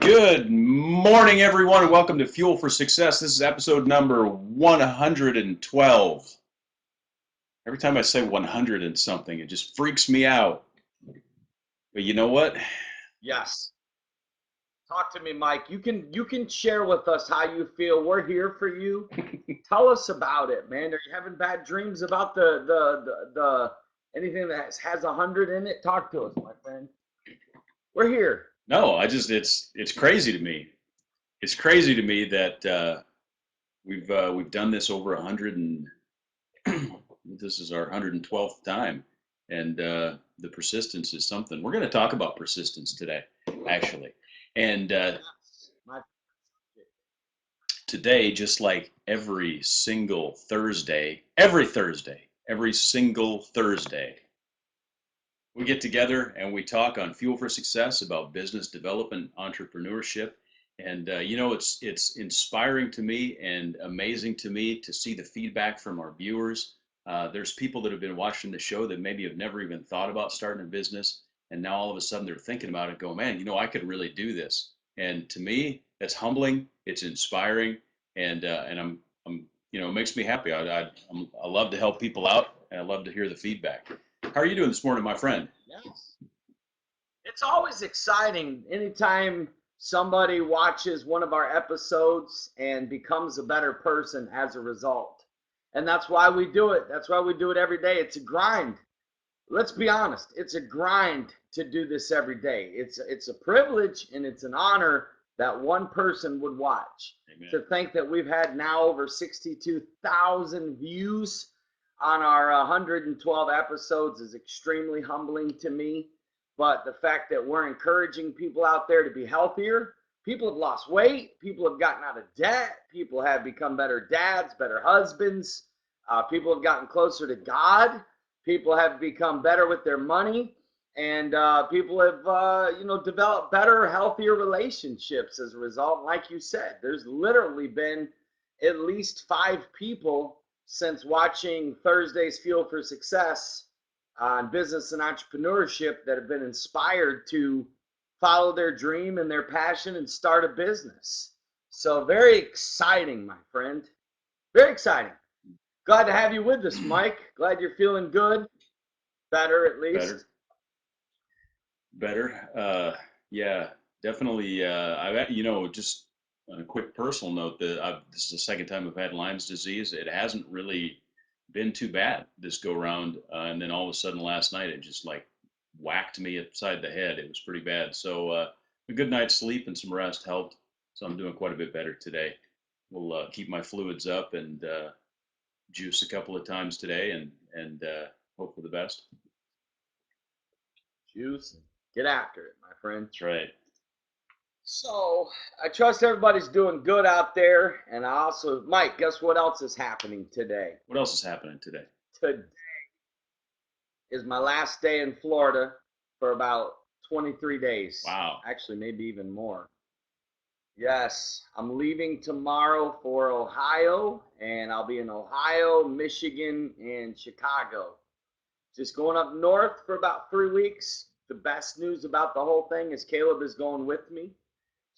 Good morning, everyone, and welcome to Fuel for Success. This is episode number 112. Every time I say 100 and something, it just freaks me out. But you know what? Yes. Talk to me, Mike. You can share with us how you feel. We're here for you. Tell us about it, man. Are you having bad dreams about the anything that has 100 in it? Talk to us, my friend. We're here. No, it's crazy to me. It's crazy to me that we've done this over 100 and this is our 112th time, and the persistence is something. We're going to talk about persistence today, actually, and Yes, today, just like every single Thursday, every single Thursday, we get together and we talk on Fuel for Success about business development, entrepreneurship. And it's inspiring to me and amazing to me to see the feedback from our viewers. There's people that have been watching the show that maybe have never even thought about starting a business, and now all of a sudden they're thinking about it, go, man, I could really do this. And to me, that's humbling. It's inspiring, and it makes me happy. I love to help people out, and I love to hear the feedback. How are you doing this morning, my friend? yes. It's always exciting anytime somebody watches one of our episodes and becomes a better person as a result. And that's why we do it. That's why we do it every day. It's a grind. Let's be honest, it's a grind to do this every day. It's a privilege and it's an honor that one person would watch. Amen. To think that we've had now over 62,000 views on our 112 episodes is extremely humbling to me. But the fact that we're encouraging people out there to be healthier, people have lost weight, people have gotten out of debt, people have become better dads, better husbands, people have gotten closer to God. People have become better with their money, and people have, developed better, healthier relationships as a result. Like you said, there's literally been at least 5 people since watching Thursday's Fuel for Success on business and entrepreneurship that have been inspired to follow their dream and their passion and start a business. So very exciting, my friend. Very exciting. Glad to have you with us, Mike. Glad you're feeling good. Better, at least. Better. Yeah, definitely. Just on a quick personal note, this is the second time I've had Lyme's disease. It hasn't really been too bad this go round, and then all of a sudden last night it just like whacked me upside the head. It was pretty bad. So a good night's sleep and some rest helped. So I'm doing quite a bit better today. We'll keep my fluids up and juice a couple of times today, and hope for the best. Juice. Get after it, my friend. That's right. So I trust everybody's doing good out there. And I also, Mike, guess what else is happening today? What else is happening today? Today is my last day in Florida for about 23 days. Wow. Actually, maybe even more. Yes, I'm leaving tomorrow for Ohio, and I'll be in Ohio, Michigan, and Chicago. Just going up north for about 3 weeks. The best news about the whole thing is Caleb is going with me.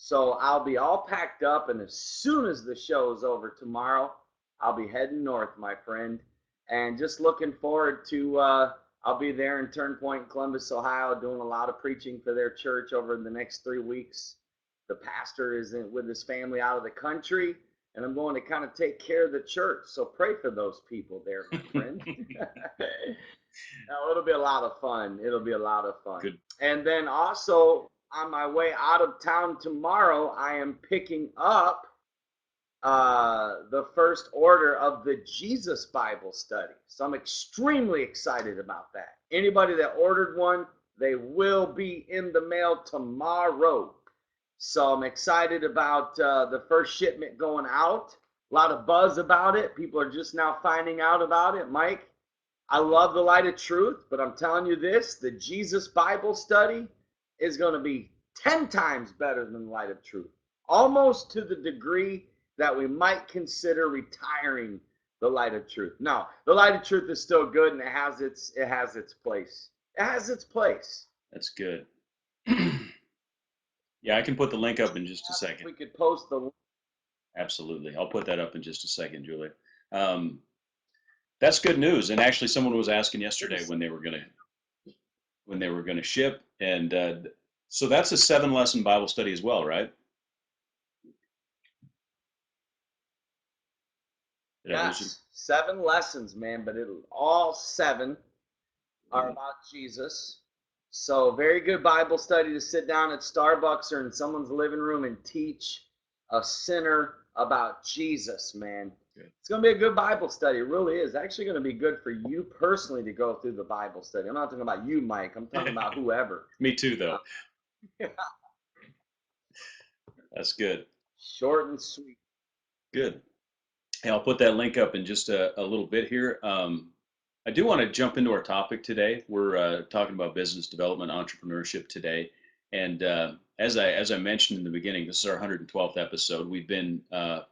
So I'll be all packed up, and as soon as the show is over tomorrow, I'll be heading north, my friend. And just looking forward to, I'll be there in Turnpoint, Columbus, Ohio, doing a lot of preaching for their church over the next 3 weeks. The pastor is with his family out of the country, and I'm going to kind of take care of the church. So pray for those people there, my friend. No, it'll be a lot of fun. It'll be a lot of fun. Good. And then also on my way out of town tomorrow, I am picking up the first order of the Jesus Bible study. So I'm extremely excited about that. Anybody that ordered one, they will be in the mail tomorrow. So I'm excited about the first shipment going out. A lot of buzz about it. People are just now finding out about it. Mike, I love the Light of Truth, but I'm telling you this, the Jesus Bible study is going to be 10 times better than the Light of Truth. Almost to the degree that we might consider retiring the Light of Truth. No, the Light of Truth is still good, and it has its place. It has its place. That's good. Yeah, I can put the link up in just a If second. we could post the Absolutely. I'll put that up in just a second, Julia. Um, that's good news. And actually, someone was asking yesterday when they were gonna ship, and so that's a 7-lesson Bible study as well, right? Did I lose you? yes, 7 lessons, man, but it'll all 7 are Yeah. about Jesus. So very good Bible study to sit down at Starbucks or in someone's living room and teach a sinner about Jesus, man. Good. It's going to be a good Bible study. It really is. Actually going to be good for you personally to go through the Bible study. I'm not talking about you, Mike. I'm talking about whoever. Me too, though. That's good. Short and sweet. Good. Hey, I'll put that link up in just a little bit here. I do want to jump into our topic today. We're talking about business development, entrepreneurship today, and as I mentioned in the beginning, this is our 112th episode. We've been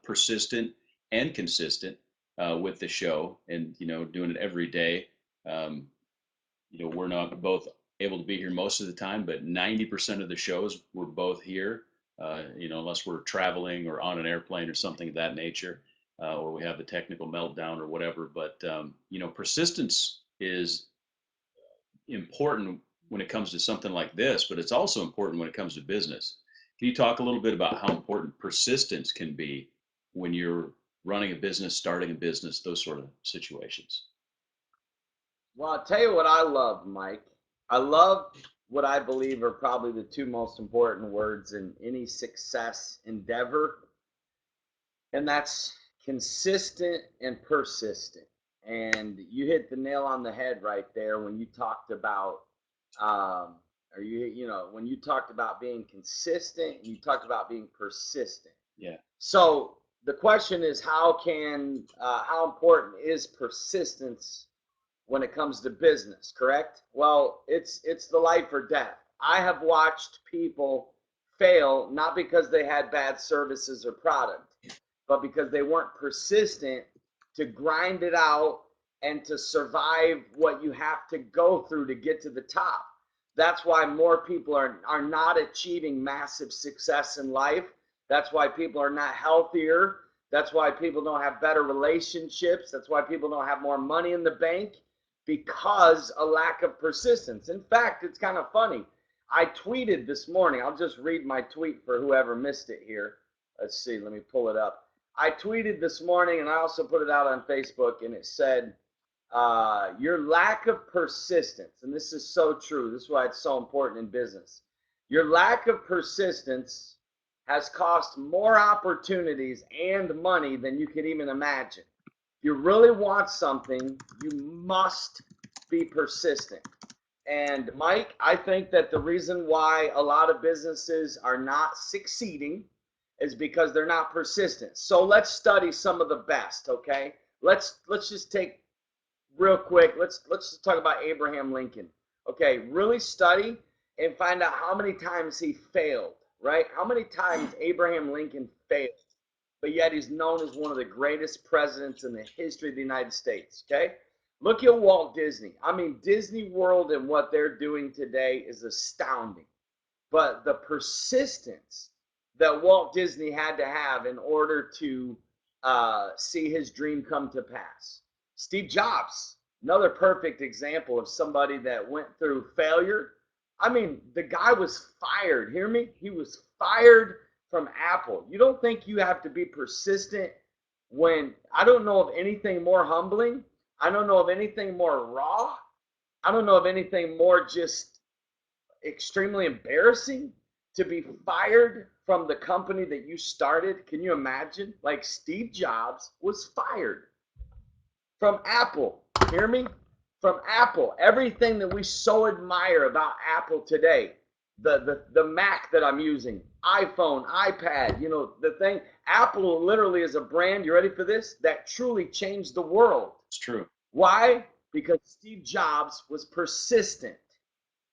persistent and consistent with the show, and doing it every day. Um, we're not both able to be here most of the time, but 90% of the shows we're both here. Unless we're traveling or on an airplane or something of that nature, or we have the technical meltdown or whatever. But persistence is important when it comes to something like this, but it's also important when it comes to business. Can you talk a little bit about how important persistence can be when you're running a business, starting a business, those sort of situations? Well, I'll tell you what I love, Mike. I love what I believe are probably the 2 most important words in any success endeavor, and that's consistent and persistent. And you hit the nail on the head right there when you talked about, or when you talked about being consistent and you talked about being persistent. Yeah. So the question is, how important is persistence when it comes to business? Correct. Well, it's the life or death. I have watched people fail not because they had bad services or product, but because they weren't persistent to grind it out and to survive what you have to go through to get to the top. That's why more people are not achieving massive success in life. That's why people are not healthier. That's why people don't have better relationships. That's why people don't have more money in the bank, because a lack of persistence. In fact, it's kind of funny. I tweeted this morning. I'll just read my tweet for whoever missed it here. Let's see. Let me pull it up. I tweeted this morning, and I also put it out on Facebook, and it said, your lack of persistence, and this is so true. This is why it's so important in business. Your lack of persistence has cost more opportunities and money than you could even imagine. If you really want something, you must be persistent. And Mike, I think that the reason why a lot of businesses are not succeeding is because they're not persistent. So let's study some of the best, okay? Let's just take real quick. Let's just talk about Abraham Lincoln. Okay, really study and find out how many times he failed, right? How many times Abraham Lincoln failed, but yet he's known as one of the greatest presidents in the history of the United States, okay? Look at Walt Disney. I mean, Disney World and what they're doing today is astounding. But the persistence that Walt Disney had to have in order to see his dream come to pass. Steve Jobs, another perfect example of somebody that went through failure. I mean, the guy was fired. Hear me? He was fired from Apple. You don't think you have to be persistent when I don't know of anything more humbling. I don't know of anything more raw. I don't know of anything more just extremely embarrassing to be fired from the company that you started. Can you imagine? Like Steve Jobs was fired from Apple. Hear me? From Apple. Everything that we so admire about Apple today, the Mac that I'm using, iPhone, iPad, the thing. Apple literally is a brand, you ready for this, that truly changed the world. It's true. Why? Because Steve Jobs was persistent.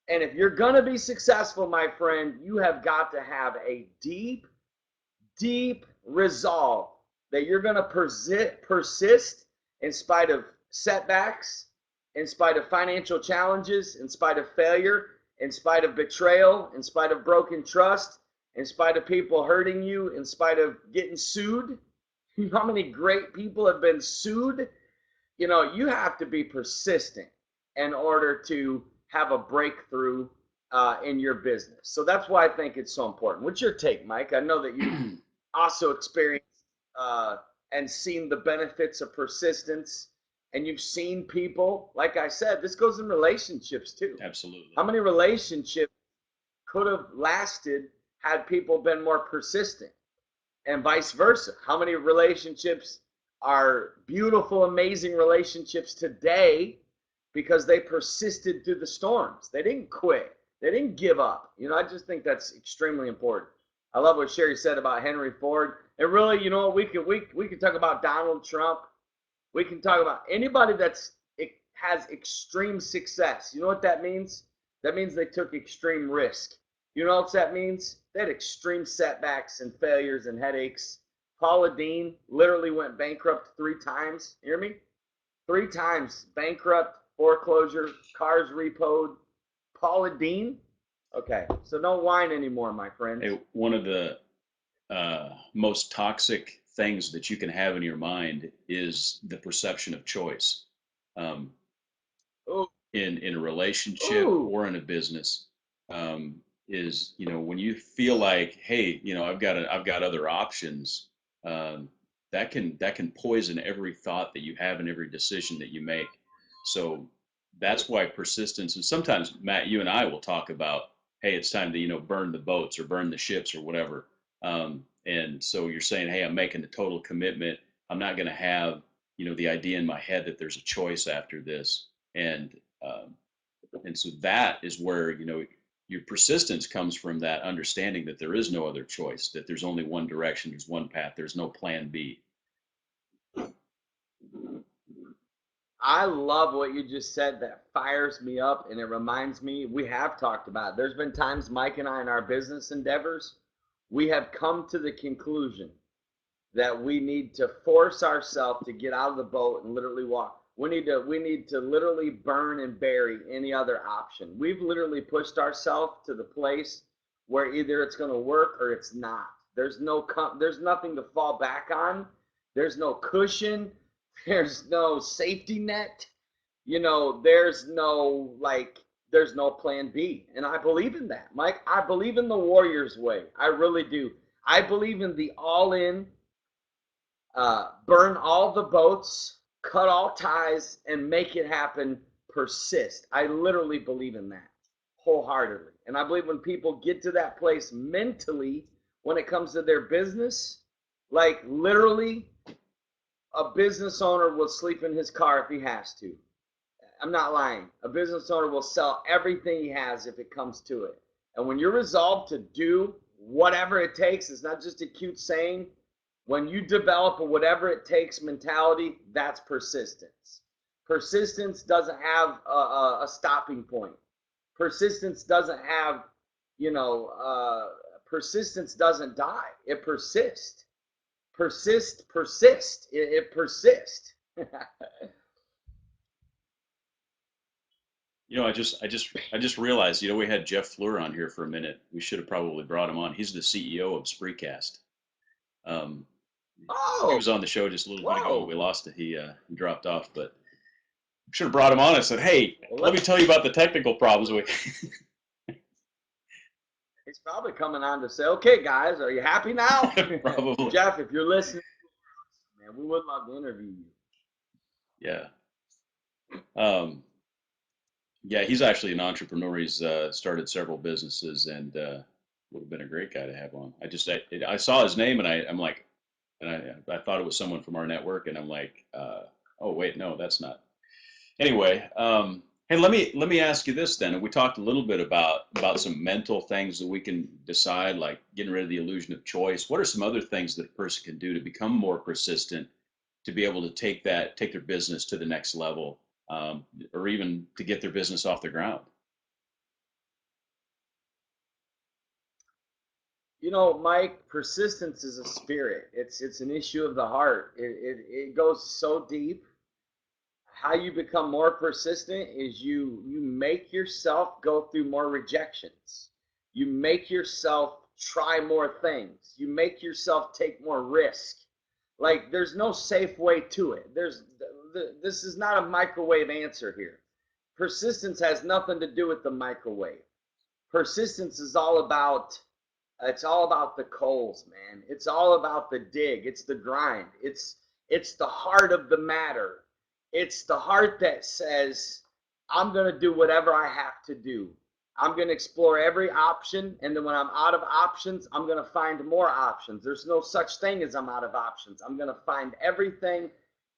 And if you're going to be successful, my friend, you have got to have a deep, deep resolve that you're going to persist in spite of setbacks, in spite of financial challenges, in spite of failure, in spite of betrayal, in spite of broken trust, in spite of people hurting you, in spite of getting sued. You know how many great people have been sued? You know, you have to be persistent in order to have a breakthrough in your business. So that's why I think it's so important. What's your take, Mike? I know that you also experienced and seen the benefits of persistence, and you've seen people, like I said, this goes in relationships too. Absolutely. How many relationships could have lasted had people been more persistent, and vice versa? How many relationships are beautiful, amazing relationships today because they persisted through the storms? They didn't quit. They didn't give up. You know, I just think that's extremely important. I love what Sherry said about Henry Ford. And really, you know, we could talk about Donald Trump. We can talk about anybody has extreme success. You know what that means? That means they took extreme risk. You know what that means? They had extreme setbacks and failures and headaches. Paula Deen literally went bankrupt 3 times. Hear me? 3 times bankrupt, foreclosure, cars repoed. Paula Deen? Okay, so don't whine anymore, my friends. Hey, one of the most toxic things that you can have in your mind is the perception of choice. Um, Ooh, in a relationship ooh. or in a business, is, when you feel like, hey, I've got other options, um, that can poison every thought that you have and every decision that you make. So that's why persistence, and sometimes Matt, you and I will talk about, hey, it's time to burn the boats or burn the ships or whatever. And so you're saying, hey, I'm making a total commitment. I'm not going to have the idea in my head that there's a choice after this. And and so that is where your persistence comes from, that understanding that there is no other choice, that there's only one direction, there's one path, there's no plan B. I love what you just said. That fires me up, and it reminds me, we have talked about it. There's been times Mike and I in our business endeavors, we have come to the conclusion that we need to force ourselves to get out of the boat and literally walk. We need to literally burn and bury any other option. We've literally pushed ourselves to the place where either it's going to work or it's not. There's nothing to fall back on. There's no cushion. There's no safety net. You know, there's no plan B. And I believe in that, Mike. I believe in the Warriors way. I really do. I believe in the all in, burn all the boats, cut all ties, and make it happen. Persist. I literally believe in that wholeheartedly. And I believe when people get to that place mentally, when it comes to their business, like literally, a business owner will sleep in his car if he has to. I'm not lying. A business owner will sell everything he has if it comes to it. And when you're resolved to do whatever it takes, it's not just a cute saying. When you develop a whatever it takes mentality, that's persistence. Persistence doesn't have a stopping point. Persistence doesn't have, persistence doesn't die. It persists. Persist. It persists. I just realized, we had Jeff Fleur on here for a minute. We should have probably brought him on. He's the CEO of Spreecast. Um, he Oh, was on the show just a little bit ago, but whoa. we lost it. He dropped off, but should have brought him on and said, hey, Well, let me tell you about the technical problems we. he's probably coming on to say, okay, guys, are you happy now? Probably. Jeff, if you're listening, man, we would love to interview you. Yeah. Yeah, he's actually an entrepreneur. He's started several businesses, and would have been a great guy to have on. I saw his name, and I'm like, and I thought it was someone from our network, and I'm like, oh wait, no, that's not. Anyway, hey, let me ask you this then. We talked a little bit about some mental things that we can decide, like getting rid of the illusion of choice. What are some other things that a person can do to become more persistent, to be able to take their business to the next level, or even to get their business off the ground? You know, Mike, persistence is a spirit. It's an issue of the heart. It goes so deep. How you become more persistent is you make yourself go through more rejections. You make yourself try more things. You make yourself take more risk. Like there's no safe way to it. This is not a microwave answer here. Persistence has nothing to do with the microwave. Persistence is all about it's all about the coals, man. It's all about the dig. It's the grind. It's the heart of the matter. It's the heart that says, I'm gonna do whatever I have to do. I'm gonna explore every option, and then when I'm out of options, I'm gonna find more options. There's no such thing as I'm out of options. I'm gonna find everything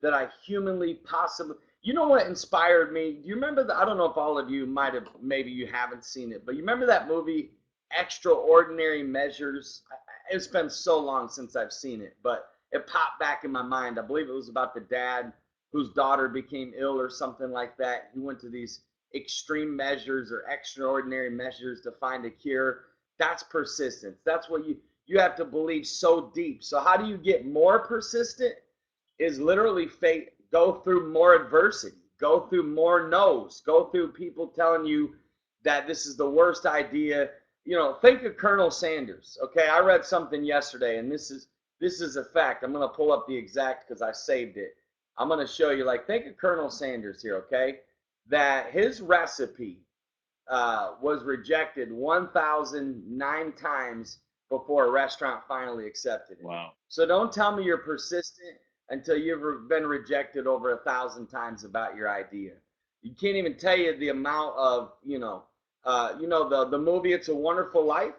that I humanly possibly. You know what inspired me? Do you remember I don't know if all of you might have, maybe you haven't seen it, but you remember that movie Extraordinary Measures? It's been so long since I've seen it, but it popped back in my mind. I believe it was about the dad whose daughter became ill or something like that. He went to these extreme measures or extraordinary measures to find a cure. That's persistence. That's what you have to believe so deep. So how do you get more persistent? Is literally faith. Go through more adversity, go through more no's, go through people telling you that this is the worst idea. You know, think of Colonel Sanders. Okay, I read something yesterday, and this is a fact. I'm going to pull up the exact because I saved it. I'm going to show you. Like, think of Colonel Sanders here. Okay, that his recipe was rejected 1,009 times before a restaurant finally accepted it. Wow. So don't tell me you're persistent until you've been rejected over 1,000 times about your idea. You can't even tell you the amount of, the movie It's a Wonderful Life.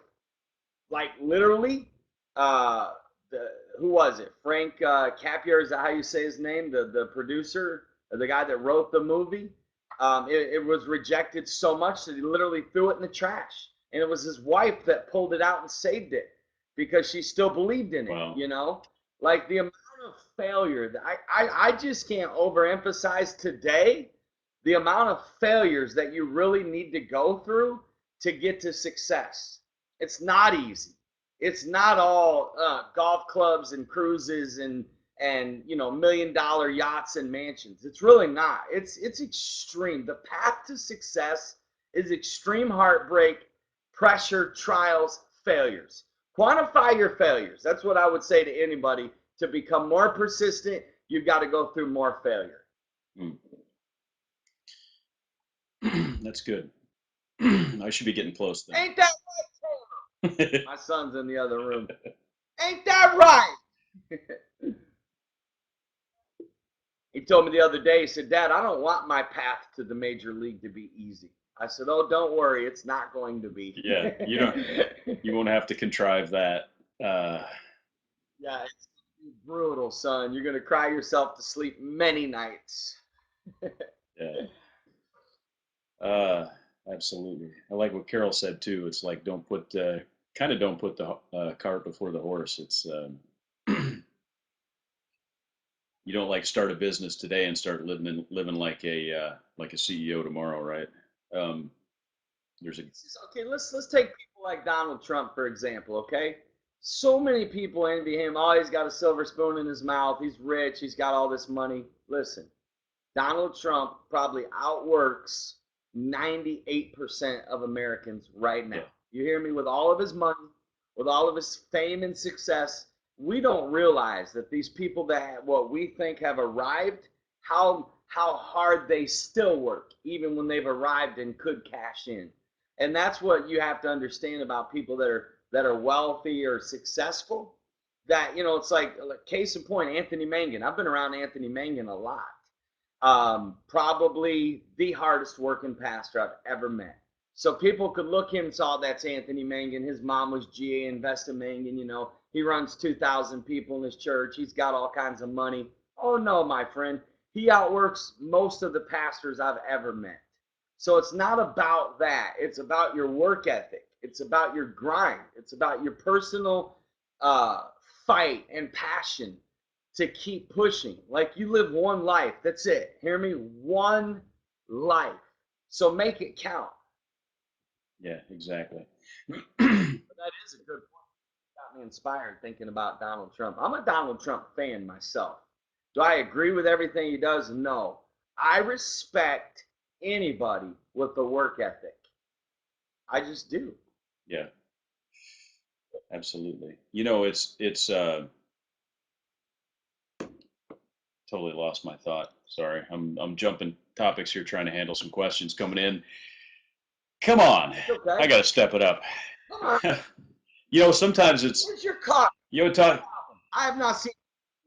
Like literally, who was it? Frank Capra, is that how you say his name? The producer, the guy that wrote the movie. It was rejected so much that he literally threw it in the trash. And it was his wife that pulled it out and saved it because she still believed in it. Wow. You know, like the amount of failure that I just can't overemphasize today the amount of failures that you really need to go through to get to success. It's not easy. It's not all golf clubs and cruises and $1 million yachts and mansions. It's really not. It's extreme. The path to success is extreme heartbreak, pressure, trials, failures. Quantify your failures. That's what I would say to anybody. To become more persistent, you've got to go through more failure. That's good. I should be getting close then. Ain't that right, Taylor? My son's in the other room. Ain't that right? He told me the other day, he said, Dad, I don't want my path to the major league to be easy. I said, oh, don't worry, it's not going to be. Yeah, you won't have to contrive that. Yeah, it's brutal, son. You're gonna cry yourself to sleep many nights. Yeah. Absolutely. I like what Carol said too. It's like don't put the cart before the horse. It's you don't like start a business today and start living like a CEO tomorrow, right? There's a Okay, let's take people like Donald Trump, for example, okay? So many people envy him. Oh, he's got a silver spoon in his mouth. He's rich. He's got all this money. Listen, Donald Trump probably outworks 98% of Americans right now. Yeah. You hear me? With all of his money, with all of his fame and success, we don't realize that these people that what we think have arrived, how hard they still work, even when they've arrived and could cash in. And that's what you have to understand about people that are wealthy or successful. That it's like case in point, Anthony Mangun. I've been around Anthony Mangun a lot. Probably the hardest working pastor I've ever met. So people could look him and saw that's Anthony Mangun. His mom was G.A. Investa Mangun. He runs 2,000 people in his church. He's got all kinds of money. Oh no, my friend. He outworks most of the pastors I've ever met. So it's not about that. It's about your work ethic. It's about your grind. It's about your personal fight and passion to keep pushing. Like you live one life. That's it. Hear me? One life. So make it count. Yeah, exactly. That is a good point. Got me inspired thinking about Donald Trump. I'm a Donald Trump fan myself. Do I agree with everything he does? No. I respect anybody with a work ethic. I just do. Yeah. Absolutely. It's totally lost my thought. Sorry. I'm jumping topics here trying to handle some questions coming in. Come on. It's okay. I got to step it up. Come on. Sometimes it's Where's your coffee? talk. I have not seen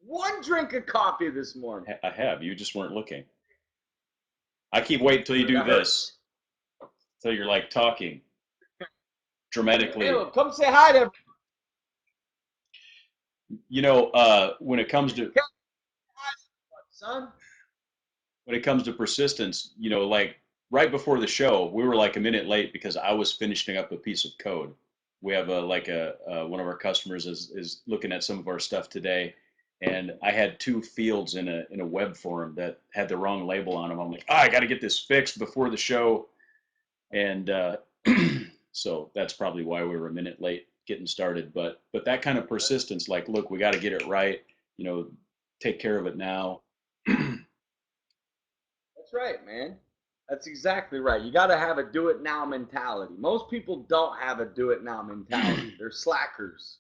one drink of coffee this morning. I have. You just weren't looking. I keep waiting till you do That this. hurts. Till you're like talking dramatically. Caleb, come say hi to When it comes to son. persistence, like right before the show, we were like a minute late because I was finishing up a piece of code. We have one of our customers is looking at some of our stuff today, and I had two fields in a web form that had the wrong label on them. I'm like, I got to get this fixed before the show, and so that's probably why we were a minute late getting started. But that kind of persistence, like, look, we got to get it right. Take care of it now. That's right, man. That's exactly right. You got to have a do it now mentality. Most people don't have a do it now mentality. They're slackers.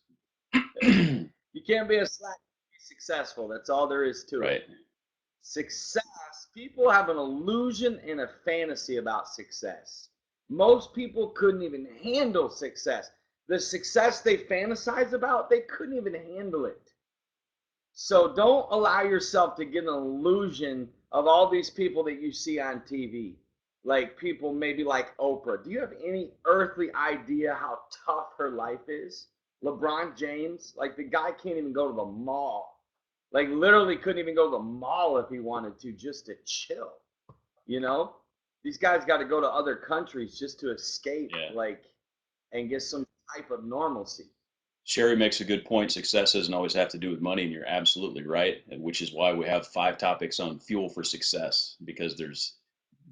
You can't be a slacker to be successful. That's all there is to Right. it. Success, people have an illusion and a fantasy about success. Most people couldn't even handle success. The success they fantasize about, they couldn't even handle it. So don't allow yourself to get an illusion of all these people that you see on TV. Like people maybe like Oprah. Do you have any earthly idea how tough her life is? LeBron James, like the guy can't even go to the mall. Like literally couldn't even go to the mall if he wanted to just to chill. You know? These guys got to go to other countries just to escape and get some type of normalcy. Sherry makes a good point. Success doesn't always have to do with money, and you're absolutely right. Which is why we have 5 topics on fuel for success, because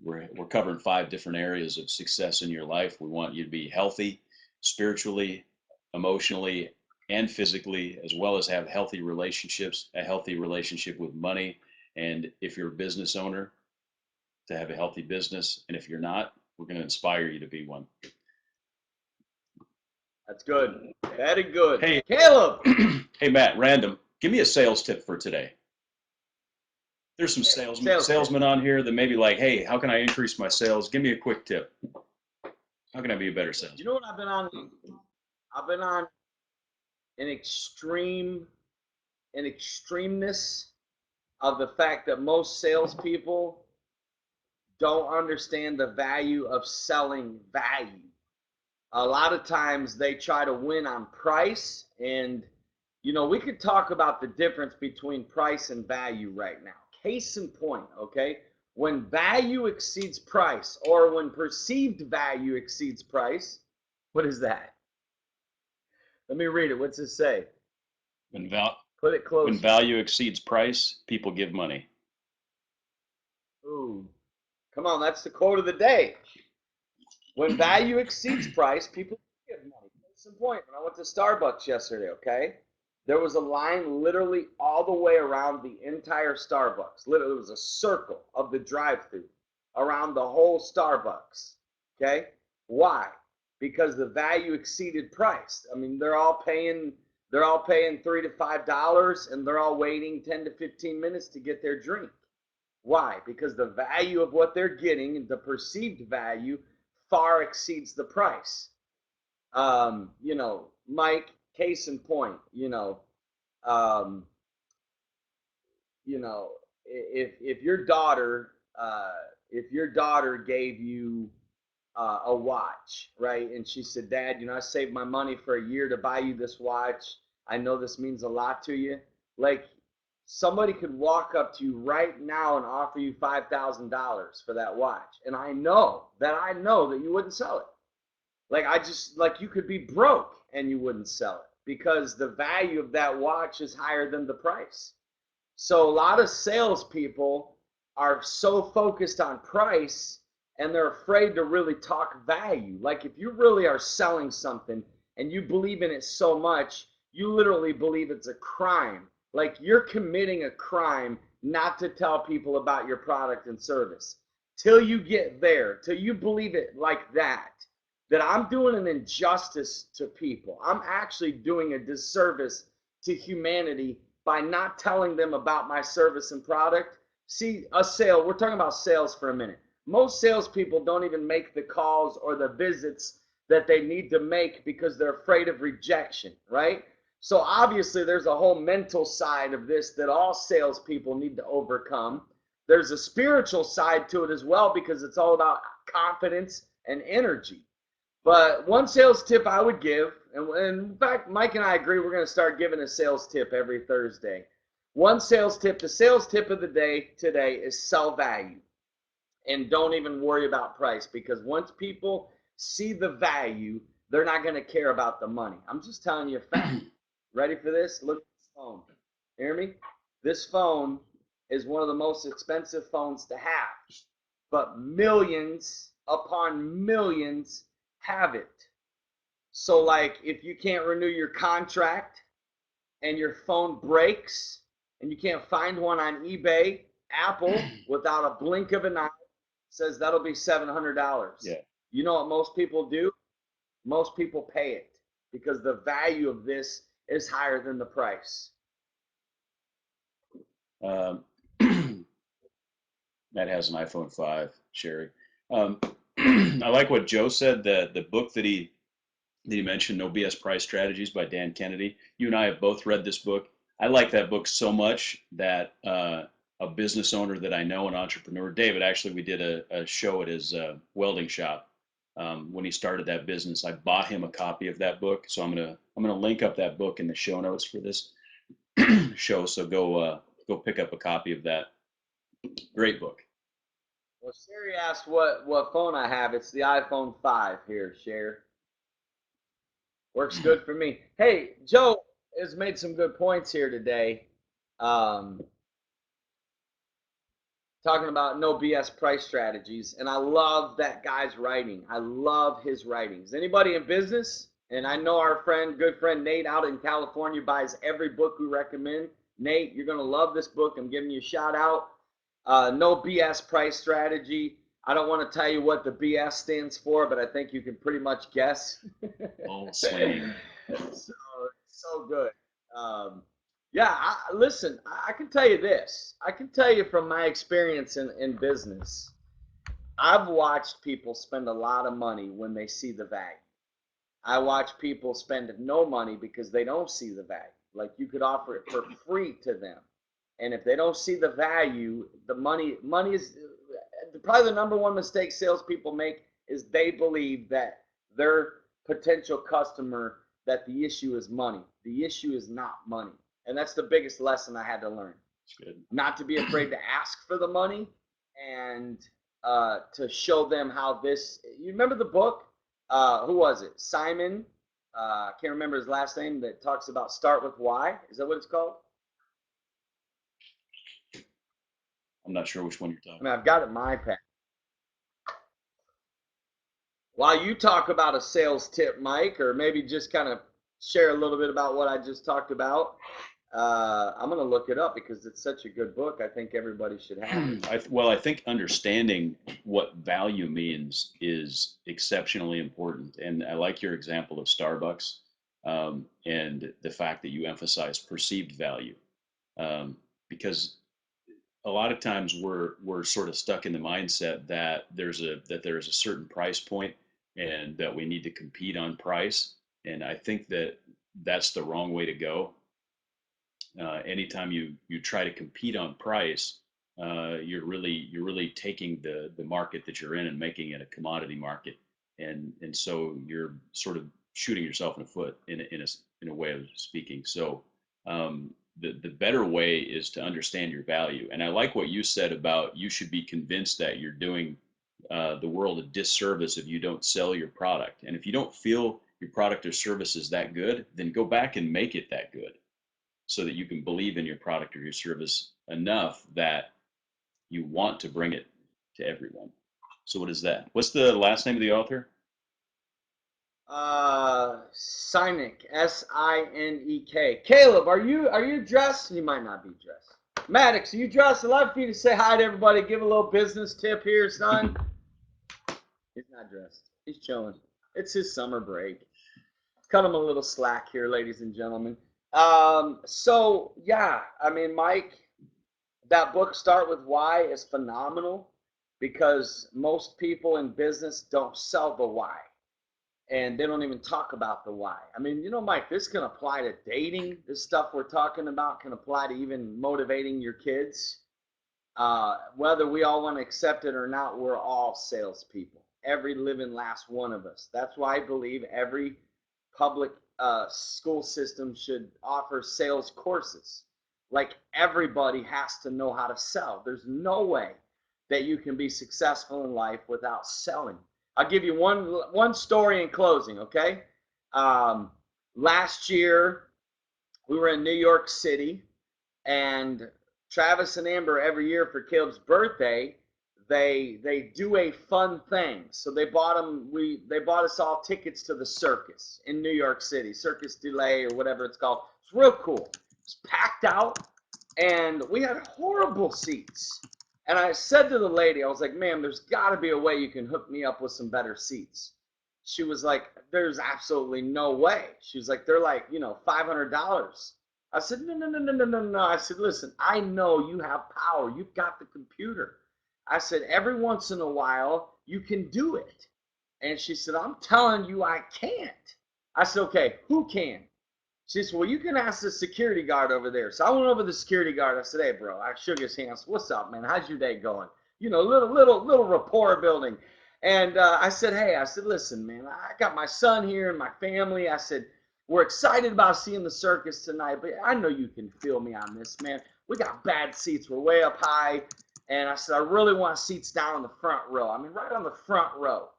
we're covering 5 different areas of success in your life. We want you to be healthy, spiritually, emotionally, and physically, as well as have healthy relationships, a healthy relationship with money, and if you're a business owner, to have a healthy business, and if you're not, we're going to inspire you to be one. That's good. Very good. Hey, Caleb. Hey, Matt, random. Give me a sales tip for today. There's some salesmen on here that may be like, hey, how can I increase my sales? Give me a quick tip. How can I be a better salesman? You know what I've been on? I've been on an extremeness of the fact that most salespeople don't understand the value of selling value. A lot of times they try to win on price, and we could talk about the difference between price and value right now. Case in point, okay? When value exceeds price, or when perceived value exceeds price, what is that? Let me read it. What's it say? Put it close. When value exceeds price, people give money. Ooh, come on, that's the quote of the day. When value exceeds price, people give money. Case in point, when I went to Starbucks yesterday, okay? There was a line literally all the way around the entire Starbucks. Literally, it was a circle of the drive-thru around the whole Starbucks. Okay? Why? Because the value exceeded price. I mean, they're all paying $3 to $5, and they're all waiting 10 to 15 minutes to get their drink. Why? Because the value of what they're getting and the perceived value far exceeds the price. Mike, case in point, if your daughter gave you a watch, right, and she said, Dad, I saved my money for a year to buy you this watch. I know this means a lot to you. Like, somebody could walk up to you right now and offer you $5,000 for that watch, and I know that you wouldn't sell it. Like you could be broke and you wouldn't sell it because the value of that watch is higher than the price. So a lot of salespeople are so focused on price and they're afraid to really talk value. Like if you really are selling something and you believe in it so much, you literally believe it's a crime. Like you're committing a crime not to tell people about your product and service. Till you get there, till you believe it like that, that I'm doing an injustice to people. I'm actually doing a disservice to humanity by not telling them about my service and product. See, we're talking about sales for a minute. Most salespeople don't even make the calls or the visits that they need to make because they're afraid of rejection, right? So obviously there's a whole mental side of this that all salespeople need to overcome. There's a spiritual side to it as well because it's all about confidence and energy. But one sales tip I would give, and in fact, Mike and I agree we're going to start giving a sales tip every Thursday. One sales tip, the sales tip of the day today is sell value. And don't even worry about price, because once people see the value, they're not going to care about the money. I'm just telling you a fact. Ready for this? Look at this phone. Hear me? This phone is one of the most expensive phones to have, but millions upon millions have it. So like if you can't renew your contract and your phone breaks and you can't find one on eBay, Apple, without a blink of an eye, says that'll be $700. Yeah. You know what most people do? Most people pay it because the value of this is higher than the price. Matt has an iPhone 5, Sherry. I like what Joe said, the book that he mentioned, No BS Price Strategies by Dan Kennedy. You and I have both read this book. I like that book so much that a business owner that I know, an entrepreneur, David, actually, we did a show at his welding shop when he started that business. I bought him a copy of that book, so I'm gonna link up that book in the show notes for this show. So go pick up a copy of that. Great book. Well, Sherry asked what phone I have. It's the iPhone 5 here, Sherry. Works good for me. Hey, Joe has made some good points here today. Talking about no BS price strategies, and I love that guy's writing. I love his writings. Anybody in business? And I know our good friend Nate out in California buys every book we recommend. Nate, you're gonna love this book. I'm giving you a shout out. No BS price strategy. I don't want to tell you what the BS stands for, but I think you can pretty much guess. Oh, slang. So good. Yeah, listen, I can tell you this. I can tell you from my experience in business, I've watched people spend a lot of money when they see the value. I watch people spend no money because they don't see the value. Like you could offer it for free to them. And if they don't see the value, the money is probably the number one mistake salespeople make is they believe that their potential customer, that the issue is money. The issue is not money. And that's the biggest lesson I had to learn. That's good. Not to be afraid to ask for the money and to show them how this, you remember the book? Who was it? Simon, I can't remember his last name, that talks about start with why. Is that what it's called? I'm not sure which one you're I talking mean, I've got it in my iPad. While you talk about a sales tip, Mike, or maybe just kind of share a little bit about what I just talked about, I'm going to look it up because it's such a good book. I think everybody should have it. Well, I think understanding what value means is exceptionally important. And I like your example of Starbucks and the fact that you emphasize perceived value. Because a lot of times we're sort of stuck in the mindset that there's a certain price point and that we need to compete on price. And I think that that's the wrong way to go. Anytime you try to compete on price, you're really taking the market that you're in and making it a commodity market, and so you're sort of shooting yourself in the foot in a way of speaking. So the better way is to understand your value. And I like what you said about you should be convinced that you're doing the world a disservice if you don't sell your product. And if you don't feel your product or service is that good, then go back and make it that good, so that you can believe in your product or your service enough that you want to bring it to everyone. So what is that? What's the last name of the author? Sinek, Sinek. Caleb, are you dressed? You might not be dressed. Maddox, are you dressed? I'd love for you to say hi to everybody. Give a little business tip here, son. He's not dressed. He's chilling. It's his summer break. Cut him a little slack here, ladies and gentlemen. So yeah, I mean, Mike, that book Start With Why is phenomenal because most people in business don't sell the why and they don't even talk about the why. I mean, you know, Mike, this can apply to dating. This stuff we're talking about can apply to even motivating your kids. Whether we all want to accept it or not, we're all salespeople. Every living last one of us. That's why I believe every public school system should offer sales courses. Like everybody has to know how to sell. There's no way that you can be successful in life without selling. I'll give you one story in closing, okay? Last year, we were in New York City, and Travis and Amber every year for Caleb's birthday, they do a fun thing. So they bought us all tickets to the circus in New York City, Circus du Soleil or whatever it's called. It's real cool. It's packed out, and we had horrible seats. And I said to the lady, I was like, ma'am, there's got to be a way you can hook me up with some better seats. She was like, there's absolutely no way. She was like, they're like, $500. I said, no. I said, listen, I know you have power. You've got the computer. I said, every once in a while, you can do it. And she said, I'm telling you I can't. I said, okay, who can? She said, well, you can ask the security guard over there. So I went over to the security guard. I said, hey, bro. I shook his hand. I said, what's up, man? How's your day going? Little rapport building. And I said, hey, I said, listen, man, I got my son here and my family. I said, we're excited about seeing the circus tonight, but I know you can feel me on this, man. We got bad seats. We're way up high. And I said, I really want seats down in the front row. I mean, right on the front row.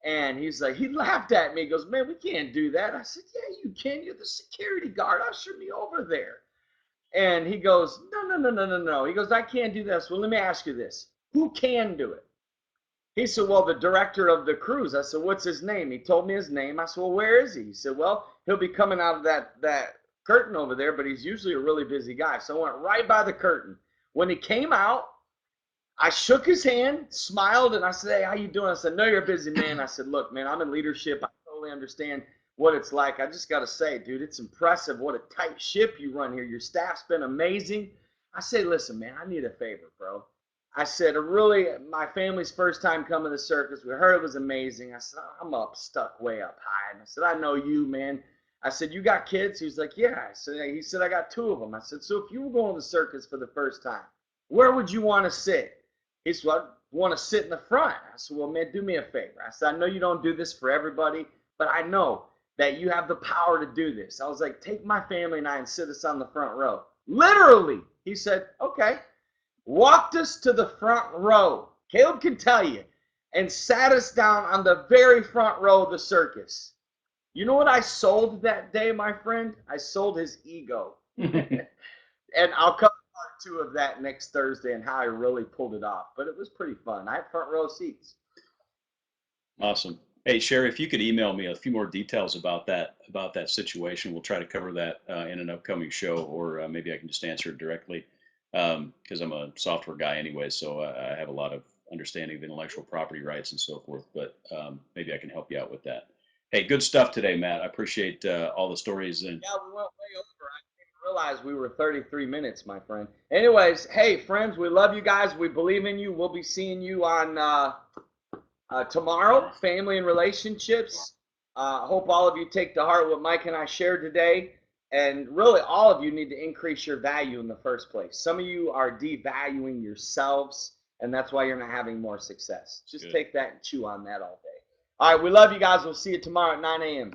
And he's like, he laughed at me. He goes, man, we can't do that. I said, yeah, you can. You're the security guard. Usher me over there. And he goes, no. He goes, I can't do this. Well, let me ask you this. Who can do it? He said, well, the director of the cruise. I said, what's his name? He told me his name. I said, well, where is he? He said, well, he'll be coming out of that curtain over there, but he's usually a really busy guy. So I went right by the curtain. When he came out, I shook his hand, smiled, and I said, hey, how you doing? I said, no, you're a busy man. I said, look, man, I'm in leadership. I totally understand what it's like. I just got to say, dude, it's impressive what a tight ship you run here. Your staff's been amazing. I said, listen, man, I need a favor, bro. I said, really, my family's first time coming to the circus. We heard it was amazing. I said, I'm stuck way up high. And I said, I know you, man. I said, you got kids? He was like, yeah. He said, I got 2 of them. I said, so if you were going to the circus for the first time, where would you want to sit? He said, well, I want to sit in the front. I said, well, man, do me a favor. I said, I know you don't do this for everybody, but I know that you have the power to do this. I was like, take my family and I and sit us on the front row. Literally, he said, okay. Walked us to the front row. Caleb can tell you. And sat us down on the very front row of the circus. You know what I sold that day, my friend? I sold his ego. And I'll cover part 2 of that next Thursday and how I really pulled it off. But it was pretty fun. I had front row seats. Awesome. Hey, Sherry, if you could email me a few more details about that situation, we'll try to cover that in an upcoming show, or maybe I can just answer it directly, because I'm a software guy anyway, so I have a lot of understanding of intellectual property rights and so forth. But maybe I can help you out with that. Hey, good stuff today, Matt. I appreciate all the stories. And yeah, we went way over. I didn't realize we were 33 minutes, my friend. Anyways, hey, friends, we love you guys. We believe in you. We'll be seeing you on tomorrow, family and relationships. Hope all of you take to heart what Mike and I shared today. And really, all of you need to increase your value in the first place. Some of you are devaluing yourselves, and that's why you're not having more success. Just take that and chew on that all day. All right, we love you guys. We'll see you tomorrow at 9 a.m.